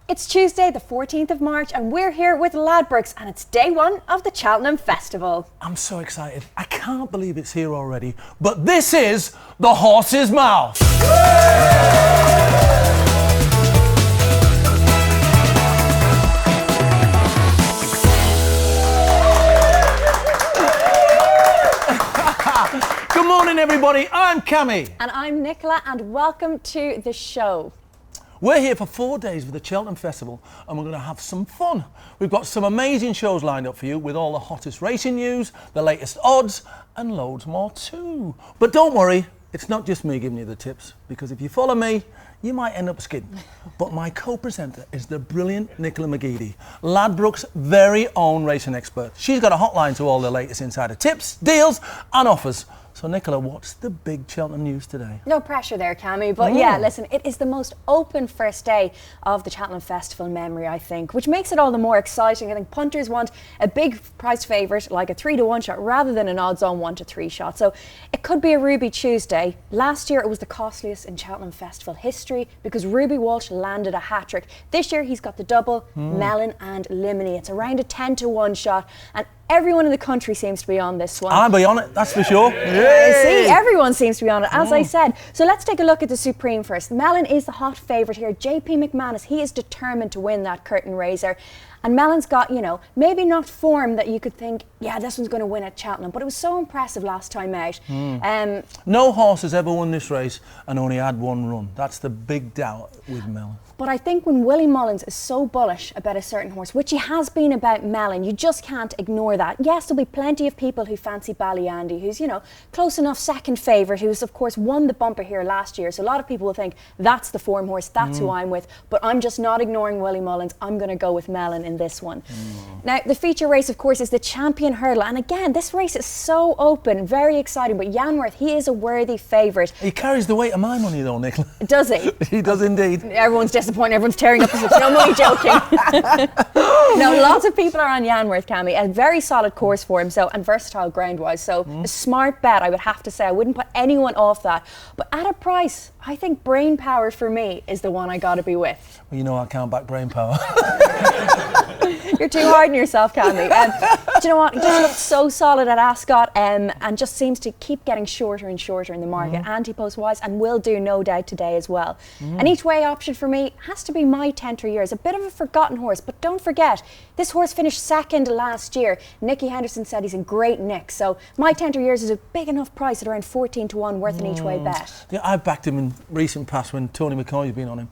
It's Tuesday, the 14th of March, and we're here with Ladbrokes, and it's day one of the Cheltenham Festival. I'm so excited. I can't believe it's here already. But this is the horse's mouth. Good morning, everybody. I'm Kammy. And I'm Nicola, and welcome to the show. We're here for 4 days with the Cheltenham Festival, and we're going to have some fun. We've got some amazing shows lined up for you with all the hottest racing news, the latest odds, and loads more too. But don't worry, it's not just me giving you the tips, because if you follow me, you might end up skidding. But my co-presenter is the brilliant Nicola McGeady, Ladbrokes' very own racing expert. She's got a hotline to all the latest insider tips, deals, and offers. So, Nicola, what's the big Cheltenham news today? No pressure there, Kammy, but yeah, listen, it is the most open first day of the Cheltenham Festival in memory, I think, which makes it all the more exciting. I think punters want a big price favourite, like a 3-to-1 shot, rather than an odds-on 1-to-3 shot. So it could be a Ruby Tuesday. Last year, it was the costliest in Cheltenham Festival history because Ruby Walsh landed a hat-trick. This year, he's got the double, melon and limony. It's around a 10-to-1 shot, and everyone in the country seems to be on this one. I'll be on it, that's for sure. See, everyone seems to be on it, as I said. So let's take a look at the Supreme first. Mellon is the hot favourite here. JP McManus, he is determined to win that curtain raiser. And Mellon's got, you know, maybe not form that you could think, yeah, this one's going to win at Cheltenham, but it was so impressive last time out. No horse has ever won this race and only had one run. That's the big doubt with Mellon. But I think when Willie Mullins is so bullish about a certain horse, which he has been about Mellon, you just can't ignore that. Yes, there'll be plenty of people who fancy Ballyandy, who's, you know, close enough second favourite, who's, of course, won the bumper here last year. So a lot of people will think, that's the form horse, that's who I'm with. But I'm just not ignoring Willie Mullins. I'm going to go with Mellon in this one. Now, the feature race, of course, is the Champion Hurdle. And again, this race is so open, very exciting. But Yanworth, he is a worthy favourite. He carries the weight of my money, though, Nicola. Does he? He does indeed. Everyone's disappointed. Everyone's tearing up his lips. No, I'm only joking. No, lots of people are on Yanworth, Kammy. A very solid course for him, so, and versatile ground-wise. So a smart bet, I would have to say. I wouldn't put anyone off that. But at a price, I think Brain Power for me is the one I got to be with. Well, you know I can't back Brain Power. You're too hard on yourself, Kammy. Do you know what? He just looks so solid at Ascot and just seems to keep getting shorter and shorter in the market, anti-post wise, and will do no doubt today as well. An each way option for me has to be My Tenter Years, a bit of a forgotten horse, but don't forget, this horse finished second last year. Nicky Henderson said he's in great nick, so My Tenter Years is a big enough price at around 14-to-1, worth an each way bet. Yeah, I've backed him in recent past when Tony McCoy's been on him.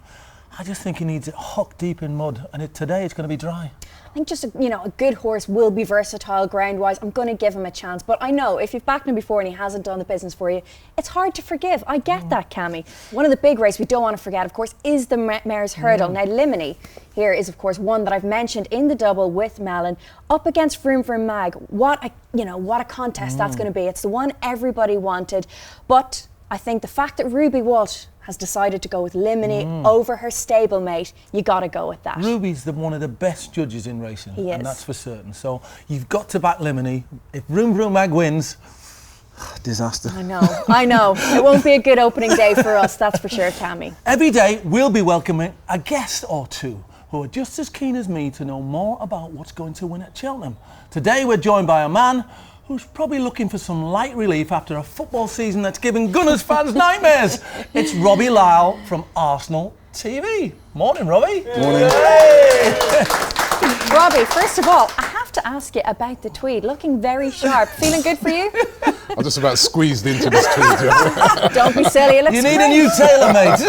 I just think he needs it hock deep in mud, and today it's going to be dry. I think just a good horse will be versatile ground-wise. I'm going to give him a chance, but I know if you've backed him before and he hasn't done the business for you, it's hard to forgive. I get that, Kammy. One of the big races we don't want to forget, of course, is the Mare's Hurdle. Now, Limony here is, of course, one that I've mentioned in the double with Mellon, up against Vroom Vroom Mag. What a contest that's going to be. It's the one everybody wanted, but I think the fact that Ruby Walsh has decided to go with Limony over her stablemate, you got to go with that. Ruby's one of the best judges in racing, he is. And that's for certain. So you've got to back Limony. If Vroom Vroom Mag wins, disaster. I know. It won't be a good opening day for us, that's for sure, Kammy. Every day we'll be welcoming a guest or two who are just as keen as me to know more about what's going to win at Cheltenham. Today we're joined by a man who's probably looking for some light relief after a football season that's giving Gunners fans nightmares. It's Robbie Lyle from Arsenal TV. Morning, Robbie. Morning. Robbie, first of all, I have to ask you about the tweed. Looking very sharp. Feeling good for you? I just about squeezed into this tweed. Yeah. Don't be silly. It looks You need great. a new tailor, mate.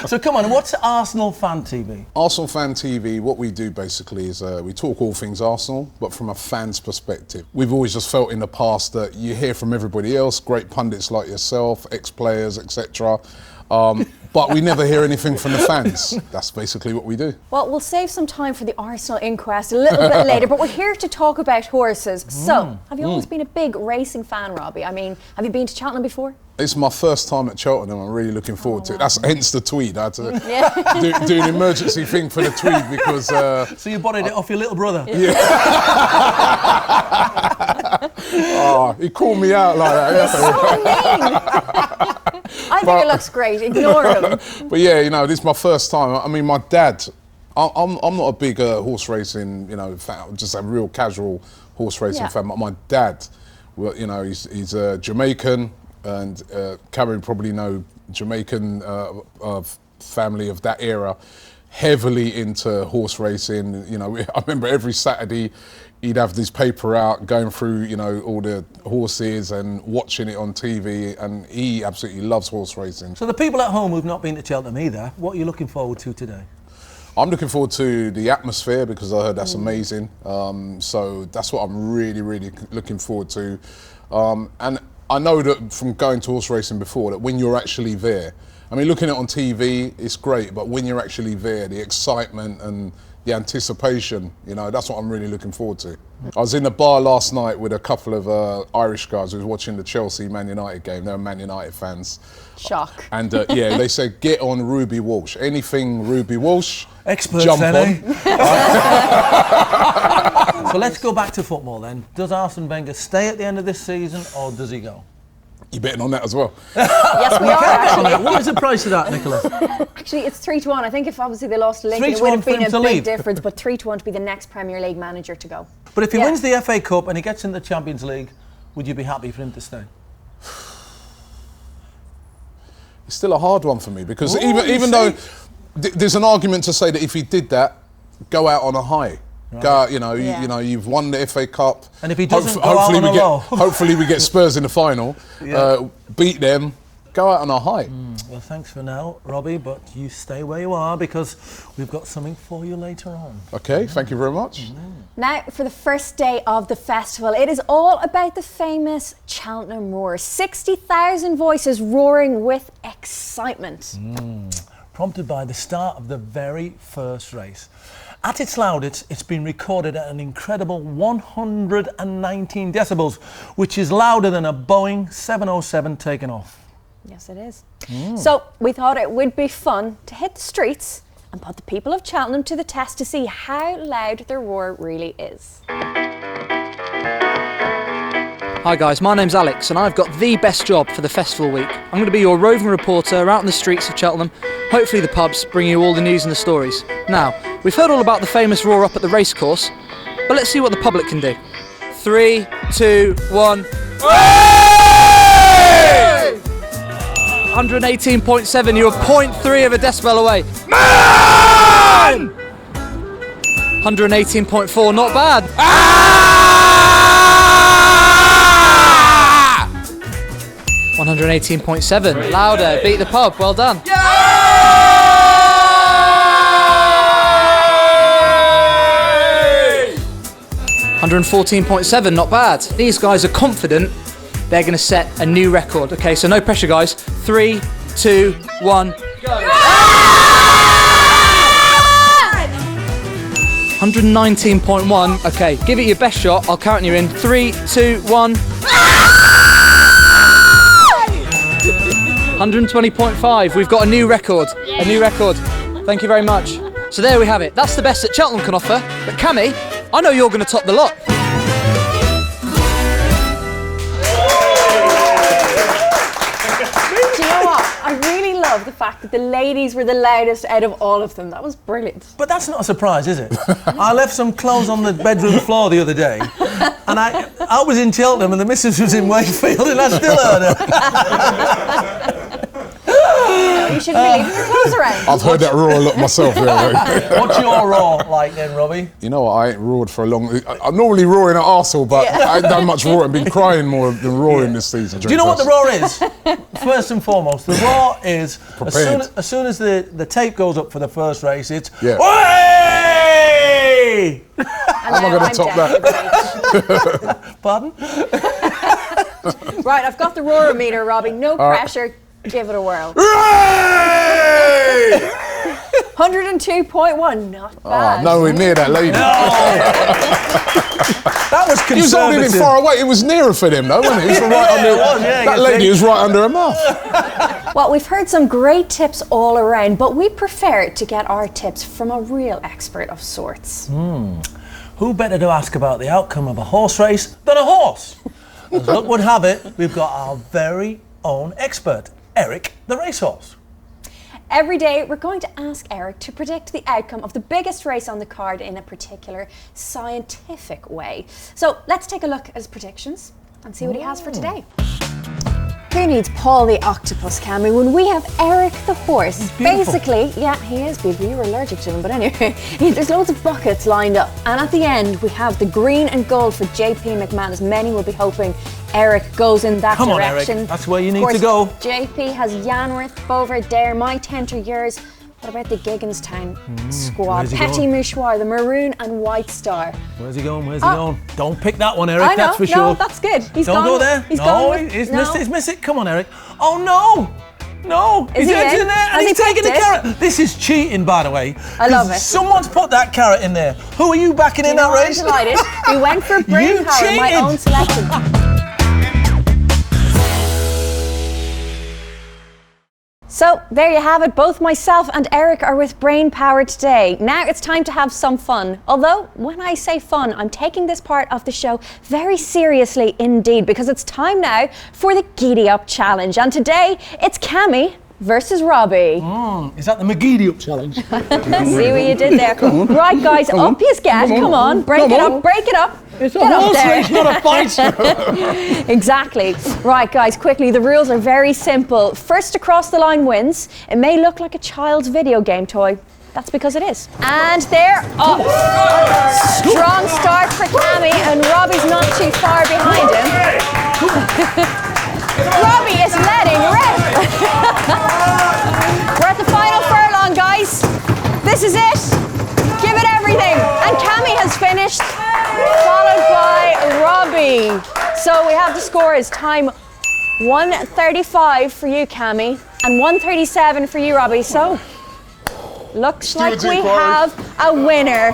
So come on, what's Arsenal Fan TV? Arsenal Fan TV, what we do basically is we talk all things Arsenal, but from a fan's perspective. We've always just felt in the past that you hear from everybody else, great pundits like yourself, ex-players, etc. But we never hear anything from the fans. That's basically what we do. Well, we'll save some time for the Arsenal inquest a little bit later, but we're here to talk about horses. So, have you always been a big racing fan, Robbie? I mean, have you been to Cheltenham before? It's my first time at Cheltenham. I'm really looking forward to it. That's hence the tweed. I had to do an emergency thing for the tweed because... So you borrowed it off your little brother? Yeah. Oh, he called me out like that. So mean. I I think it looks great. Ignore him. But yeah, you know, this is my first time. I mean, my dad, I'm not a big horse racing, you know, fan, just a real casual horse racing fan. But my dad, well, you know, he's Jamaican, and Cameron probably know Jamaican family of that era, heavily into horse racing. You know, I remember every Saturday he'd have this paper out, going through, you know, all the horses and watching it on TV, and he absolutely loves horse racing. So the people at home who've not been to Cheltenham either, what are you looking forward to today? I'm looking forward to the atmosphere, because I heard that's amazing. So that's what I'm really, really looking forward to. And I know that from going to horse racing before, that when you're actually there, I mean, looking at it on TV, it's great, but when you're actually there, the excitement and the anticipation, you know, that's what I'm really looking forward to. I was in the bar last night with a couple of Irish guys who was watching the Chelsea-Man United game. They were Man United fans. Shock. And yeah, they said, get on Ruby Walsh. Anything Ruby Walsh, experts jump then, on. So let's go back to football then. Does Arsene Wenger stay at the end of this season, or does he go? You betting on that as well? Yes, we are actually. What is the price of that, Nicola? Actually, it's 3-1. I think if obviously they lost Lincoln, 3-1 it would have for been him a to big leave. difference, but 3-1 to be the next Premier League manager to go. But if he wins the FA Cup and he gets in the Champions League, would you be happy for him to stay? It's still a hard one for me, because even though there's an argument to say that if he did that, go out on a high. Right. Go out, you know, you've won the FA Cup. And if he doesn't go out on a low. Hopefully we get Spurs in the final, beat them, go out on a high. Well, thanks for now, Robbie, but you stay where you are, because we've got something for you later on. Okay, thank you very much. Now, for the first day of the festival, it is all about the famous Cheltenham roar. 60,000 voices roaring with excitement. Prompted by the start of the very first race. At its loudest, it's been recorded at an incredible 119 decibels, which is louder than a Boeing 707 taking off. Yes, it is. So we thought it would be fun to hit the streets and put the people of Cheltenham to the test to see how loud their roar really is. Hi guys, my name's Alex and I've got the best job for the festival week. I'm going to be your roving reporter out in the streets of Cheltenham, hopefully the pubs, bringing you all the news and the stories. Now, we've heard all about the famous roar up at the racecourse, but let's see what the public can do. 3, 2, 1... 118.7, you were 0.3 of a decibel away. Man! 118.4, not bad. 118.7, louder, beat the pub, well done. 114.7, not bad. These guys are confident they're going to set a new record. Okay, so no pressure, guys. 3, 2, 1, go. 119.1. Okay, give it your best shot. I'll count you in. 3, 2, 1. 120.5. We've got a new record. A new record. Thank you very much. So there we have it. That's the best that Cheltenham can offer. But Kammy, I know you're going to top the lot. Do you know what? I really love the fact that the ladies were the loudest out of all of them. That was brilliant. But that's not a surprise, is it? I left some clothes on the bedroom floor the other day, and I was in Cheltenham and the missus was in Wakefield, and I still heard her. You shouldn't be leaving your clothes around. I've heard that roar a lot myself. What's your roar like then, Robbie? You know what, I ain't roared for a long... I'm normally roaring at Arsenal, but I ain't done much roaring. I've been crying more than roaring this season. Do you know what the roar is? First and foremost, the roar is, as soon as the tape goes up for the first race, it's... Yeah. Way! How am I going to top that? Pardon? Right, I've got the roar meter, Robbie. No pressure. Give it a whirl. 102.1, not bad. Nowhere near that lady. No. That was conservative. He was holding it far away. It was nearer for them, though, wasn't it? It was right under, that lady was right under her mouth. Well, we've heard some great tips all around, but we prefer to get our tips from a real expert of sorts. Who better to ask about the outcome of a horse race than a horse? As luck would have it, we've got our very own expert. Eric the racehorse. Every day, we're going to ask Eric to predict the outcome of the biggest race on the card in a particular scientific way. So let's take a look at his predictions and see what he has for today. Who needs Paul the octopus, Cammy, when we have Eric the horse? Basically, yeah, he is beautiful. You were allergic to him, but anyway, there's loads of buckets lined up. And at the end, we have the green and gold for JP McManus. Many will be hoping Eric goes in that Come direction. on, Eric. That's where you need to go. JP has Yanworth, Beauvert, Dare, My Tent are yours. What about the Gigginstown squad? Petit Mouchoir, the maroon and white star. Where's he going? Where's he going? Don't pick that one, Eric. I know, That's for sure. No, that's good. He's Don't gone, go there. He's no, gone with, he's no. missed it. He's missed it. Come on, Eric. Oh no! No, Is he's he in in? there and Has he's he taking the picked it? carrot. This is cheating, by the way. I love it. Someone's put that carrot in there. Who are you backing in that race? I'm delighted. We went for brain power, my cheated. own selection. So there you have it. Both myself and Eric are with brain power today. Now it's time to have some fun. Although when I say fun, I'm taking this part of the show very seriously indeed, because it's time now for the Giddy Up Challenge. And today it's Kammy versus Robbie. Is that the McGeady Up challenge? See what you did there. Right, guys, up you get. Come on, break it up, break it up. It's a Get up horse there. race, not a fight. Exactly. Right, guys, quickly, the rules are very simple. First across the line wins. It may look like a child's video game toy. That's because it is. And they're up. Strong start for Kammy, and Robbie's not too far behind him. Robbie is letting rip. We're at the final furlong, guys. This is it. Give it everything. And Kammy has finished, followed by Robbie. So we have the scores. Time 1:35 for you, Kammy, and 1:37 for you, Robbie. So looks like we have a winner.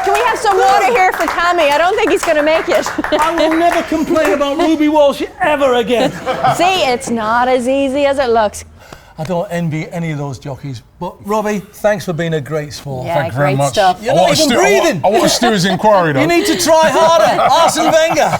Can we have some water here for Kammy? I don't think he's going to make it. I will never complain about Ruby Walsh ever again. See, it's not as easy as it looks. I don't envy any of those jockeys. But Robbie, thanks for being a great sport. Yeah, Thank you very great much. stuff. You're not even breathing. I want to steer his inquiry though. You need to try harder. Arsene Wenger.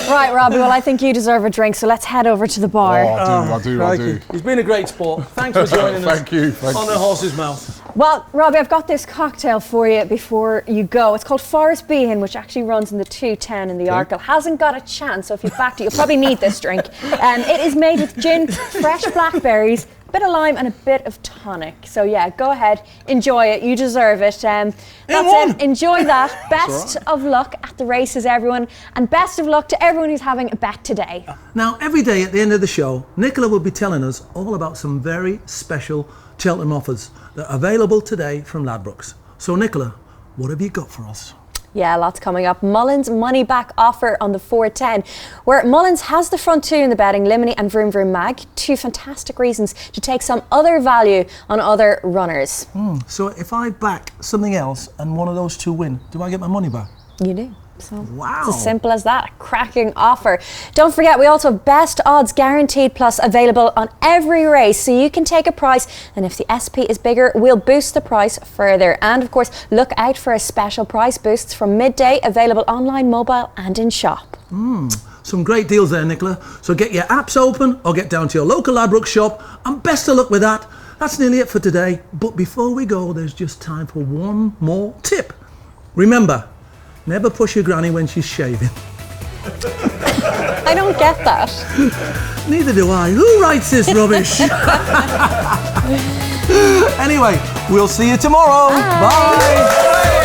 Right, Robbie, well, I think you deserve a drink, so let's head over to the bar. I do. He's been a great sport. Thanks for joining us. Thank you. On the horse's mouth. Well, Robbie, I've got this cocktail for you before you go. It's called Forest Bean, which actually runs in the 210 in the Arkle. Hasn't got a chance, so if you've backed it, you'll probably need this drink. It is made with gin, fresh blackberries, a bit of lime and a bit of tonic. So yeah, go ahead, enjoy it. You deserve it. That's it. Enjoy that. Best of luck at the races, everyone, and best of luck to everyone who's having a bet today. Now, every day at the end of the show, Nicola will be telling us all about some very special Cheltenham offers that are available today from Ladbrokes. So, Nicola, what have you got for us? Yeah, lots coming up. Mullins money back offer on the 410, where Mullins has the front two in the betting, Limini and Vroom Vroom Mag. Two fantastic reasons to take some other value on other runners. So if I back something else and one of those two win, do I get my money back? You do. So Wow. It's as simple as that. A cracking offer. Don't forget, we also have Best Odds Guaranteed Plus available on every race, so you can take a price, and if the SP is bigger, we'll boost the price further. And of course, look out for a special price boosts from midday, available online, mobile and in shop. Some great deals there, Nicola. So get your apps open or get down to your local Ladbrokes shop, and best of luck with that. That's nearly it for today. But before we go, there's just time for one more tip. Remember, never push your granny when she's shaving. I don't get that. Neither do I. Who writes this rubbish? Anyway, we'll see you tomorrow. Bye.